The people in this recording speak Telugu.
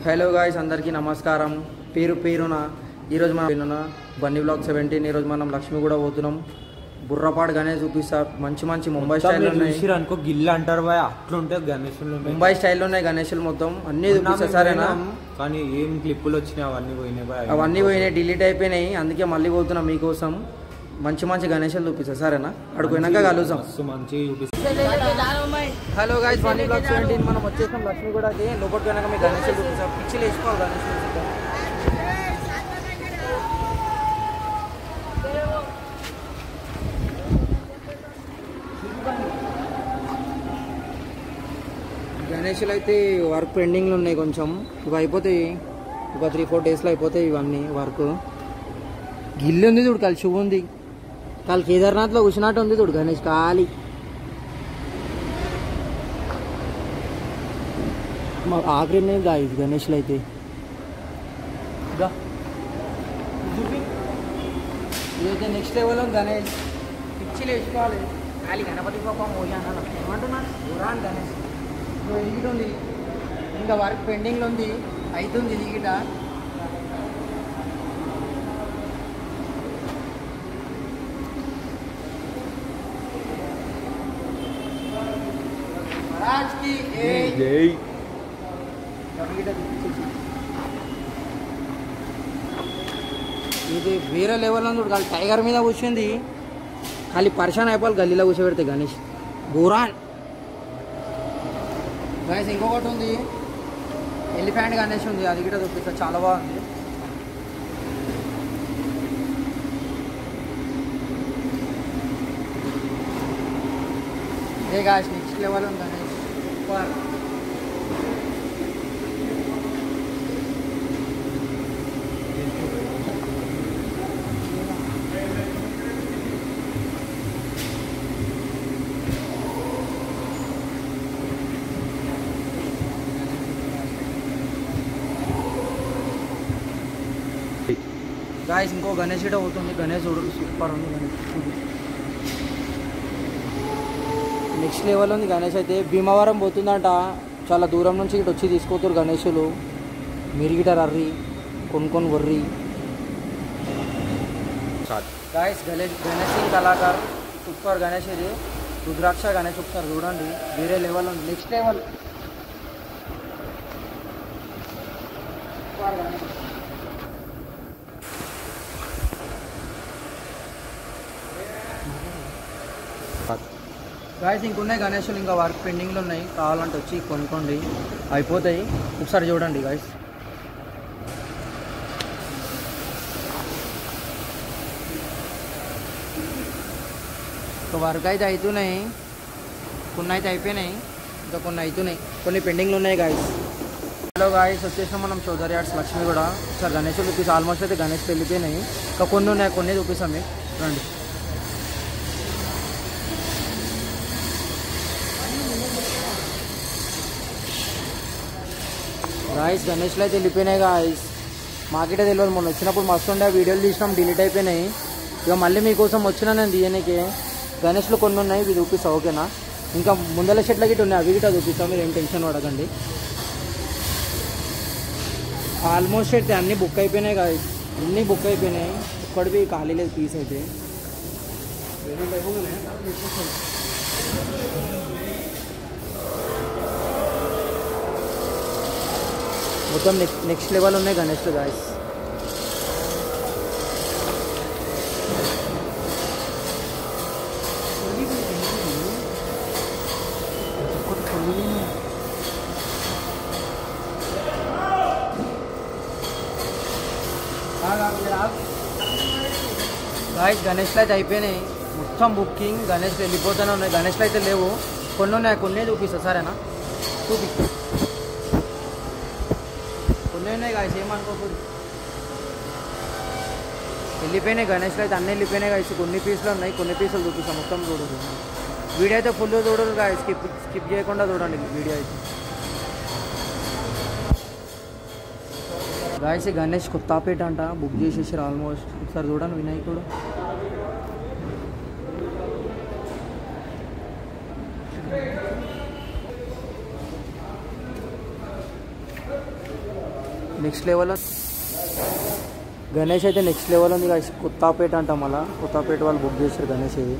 హలో గాయ్స్, అందరికీ నమస్కారం. పేరు పేరున ఈరోజు మనం బన్నీ బ్లాగ్ 17 ఈరోజు మనం లక్ష్మి కూడా పోతున్నాం. బుర్రపాడు గణేష్ చూపిస్తా. మంచి మంచి ముంబై స్టైల్ ఉన్నాయి అనుకో. గిల్లు అంటారు బాయ్, అట్లుంటే గణేషులు ముంబై స్టైల్లో ఉన్నాయి. గణేషులు మొత్తం అన్నీ చూపిస్తా సరేనా. కానీ ఏం క్లిప్పులు వచ్చినాయి అవన్నీ పోయినాయి బాయ్. అవన్నీ పోయినాయి, డిలీట్ అయిపోయినాయి. అందుకే మళ్ళీ పోతున్నాం మీకోసం. మంచి మంచి గణేషులు చూపిస్తా సరేనా. అడుగుపోయినాక కలుద్దాం. మంచి హలో గాయ్స్, బన్నీ బ్లాగ్ 17 మనం వచ్చేసాం లక్ష్మి కూడా. లోపలికి పోయినాక మీకు గణేషులు చూపిస్తాం. పిచ్చిలు వేసుకోవాలి గణేషులు. గణేషులు అయితే వర్క్ పెండింగ్లో ఉన్నాయి కొంచెం. ఇవి అయిపోతాయి ఒక 3-4 డేస్లో అయిపోతాయి ఇవన్నీ వర్క్. గిల్లు ఉంది చూడు, కాలి శుభ ఉంది, కాలి కేదార్నాథ్లో కూర్చున్నట్టు ఉంది చూడు గణేష్ ఖాళీ. ఆఖరి గాయస్ గణేష్లు అయితే ఇదైతే నెక్స్ట్ లెవెల్ గణేష్. పిచ్చిలు వేసుకోవాలి ఖాళీ. గణపతి పాపం మోయాను ఏమంటున్నాను గురాన్ గణేష్. ఎదిగిట ఉంది, ఇంకా వర్క్ పెండింగ్లో ఉంది, అవుతుంది ఎదిగిట. ఇది వేరే లెవెల్ ఉంది చూడు. టైగర్ మీద కూర్చుంది, ఖాళీ పరిశాన్ అయిపోవాలి గల్లీలో కూర్చోబెడితే గణేష్ బురాన్ గణేష్. ఇంకొకటి ఉంది ఎలిఫెంట్ గణేష్ ఉంది, అది కూడా చూపిస్తా, చాలా బాగుంది. ఇదే గాయస్ నెక్స్ట్ లెవెల్ ఉంది గణేష్. సూపర్. గాయస్ ఇంకో గణేష్ కూడా అవుతుంది. గణేష్ చూడు సూపర్ ఉంది గణేష్. నెక్స్ట్ లెవెల్ ఉంది గణేష్ అయితే. భీమవరం పోతుందంట, చాలా దూరం నుంచి ఇటు వచ్చి తీసుకుపోతారు గణేషులు. మిరిగిటారు అర్రి కొనుక్కొని వర్రి. గాయస్ గణేష్ కళాకారు సూపర్ గణేష్. ఇది రుద్రాక్ష గణేష్ ఒకసారి చూడండి, వేరే లెవెల్ ఉంది. Next level super Ganesh. Guys ఇంకున్నాయి గణేషులు, ఇంకా వర్క్ పెండింగ్లో ఉన్నాయి. కావాలంటే వచ్చి కొనుక్కోండి, అయిపోతాయి. ఒకసారి చూడండి గాయస్. ఇంకా వర్క్ అయితే అవుతున్నాయి, కొన్ని అయితే అయిపోయినాయి, ఇంకా కొన్ని అవుతున్నాయి, కొన్ని పెండింగ్లో ఉన్నాయి గాయస్. హలో గాయస్, వచ్చేసాం మనం చౌదరి ఆర్ట్స్ లక్ష్మి కూడా. ఒకసారి గణేషులు చూపిస్తే ఆల్మోస్ట్ అయితే గణేష్ వెళ్ళిపోయినాయి. ఇంకా కొన్ని ఉన్నాయి, కొన్ని చూపిస్తాం మీకు రండి. గాయస్ గణేష్లో అయితే వెళ్ళిపోయినాయి గాయస్. మాకైతే తెలియదు, మొన్న వచ్చినప్పుడు మస్తు ఉండే వీడియోలు తీసినాం, డిలీట్ అయిపోయినాయి. ఇక మళ్ళీ మీకోసం వచ్చినా నేను తీయనీకే. గణేష్లో కొన్ని ఉన్నాయి, ఇవి చూపిస్తా ఓకేనా. ఇంకా ముందల చెట్ల గిట్ట ఉన్నాయి, అవి గిట్ట చూపిస్తాం, మీరు ఏం టెన్షన్ పడకండి. ఆల్మోస్ట్ అయితే అన్నీ బుక్ అయిపోయినాయి గాయస్, అన్నీ బుక్ అయిపోయినాయి. ఒక్కడివి ఖాళీ లేదు పీస్ అయితే. మొత్తం నెక్స్ట్ లెవెల్ ఉన్నాయి గణేష్లు గాయస్. గాయస్ గణేష్లు అయితే అయిపోయినాయి, మొత్తం బుకింగ్. గణేష్లు వెళ్ళిపోతూనే ఉన్నాయి, గణేష్లు అయితే లేవు, కొన్ని ఉన్నాయి, కొన్ని చూపిస్తా సరేనా. చూపిస్తా, కొన్ని ఉన్నాయి గాయస్, ఏమనుకోకూడదు. వెళ్ళిపోయినాయి గణేష్లు అయితే అన్నీ వెళ్ళిపోయినాయి గాయస్. కొన్ని పీసులు ఉన్నాయి, కొన్ని పీసులు చూపిస్తాం, మొత్తం చూడదు. వీడియో అయితే ఫుల్ చూడరు గాయస్, స్కిప్ చేయకుండా చూడండి వీడియో అయితే. గాయస్ గణేష్ కొత్తపేట అంట, బుక్ చేసేసారు ఆల్మోస్ట్. ఒకసారి చూడండి వినాయకుడు. నెక్స్ట్ లెవెల్ గణేష్ అయితే నెక్స్ట్ లెవెల్ ఉంది guys. కొత్తపేట అంట, మళ్ళీ కొత్తపేట వాళ్ళు బుక్ చేశారు గణేష్ ఇది.